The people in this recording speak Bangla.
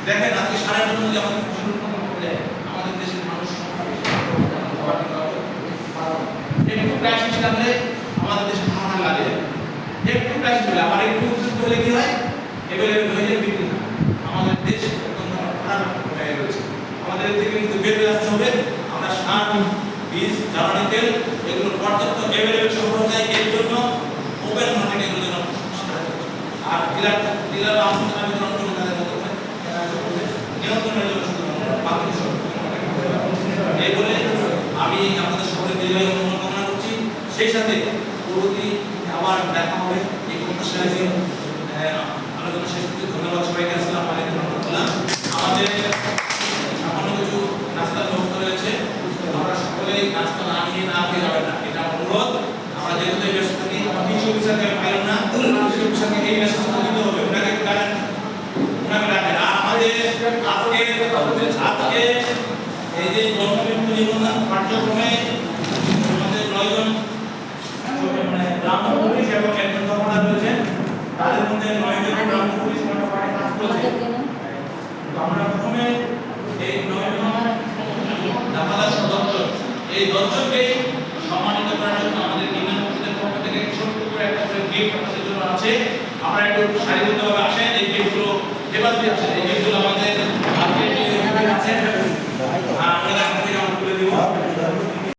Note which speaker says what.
Speaker 1: দেখেন আজকে সারা জন্য যদি আমাদের ফসল উৎপাদন করলে আমাদের দেশের মানুষ একটু ক্রাইসিস লাগলে আমাদের দেশে হাহাকার লাগে, একটু ক্রাইসিস হলে আবার একটু উদ্যোগ হলে কি হয় এভেলেবেল হয়ে যায় বিক্রি হয়। আমাদের দেশ একদম খারাপ হয়ে রয়েছে। আমাদের এর থেকে কিন্তু বের হয়ে আসতে হবে। আমরা সার, বীজ, জ্বালানি তেল এগুলো পর্যাপ্ত এভেলেবেল সরবরাহ চাই। এর জন্য ওপেন মার্কেট এগুলো যেন আর ডিলার আবেদন করুন তাদের মতো নিয়ন্ত্রণের জন্য বাকি সব এই বলে আমি আপনাদের সকলের দীর্ঘায়ু কামনা করছি। সেই সাথে পরবর্তী আবার দেখা হবে এই প্রত্যাশায় যে আলোচনা শেষ করছি। ধন্যবাদ সবাইকে। আসসালামু আলাইকুম ওয়া রাহমাতুল্লাহ। আমাদের সামান্য কিছু নাস্তার ব্যবস্থা রয়েছে, আমরা সকলেই নাস্তা না নিয়ে না খেয়ে যাবেন না, এটা অনুরোধ। আমরা যেহেতু ব্যস্ত থাকি, আমার কিছু অফিসারকে পাইলাম না, কিছু অফিসারকে এই মেসেজটা দিতে হবে, ওনাকে একটু ডাকেন, ওনাকে ডাকেন। আর আমাদের আজকে এই যে জন্মবিন্দু জীবন পাঠ্যক্রমে আমাদের 9 জন গ্রাম পুলিশ এবং একজন কমান্ডার রয়েছে, তাদের মধ্যে 9 জন গ্রাম পুলিশ পাঠে কাজ করছে। আমরা প্রথমে এই 9 জন জামাদার সদস্য এই 10 জনকেই সম্মানিত করার জন্য আমাদের ইউনিয়ন পরিষদের পক্ষ থেকে ছোট্ট করে একটা করে গিফট আপনাদের জন্য আছে। আমরা একটু সারিবদ্ধভাবে আসেন, এই গিফটগুলো হেফাজতে আসেন।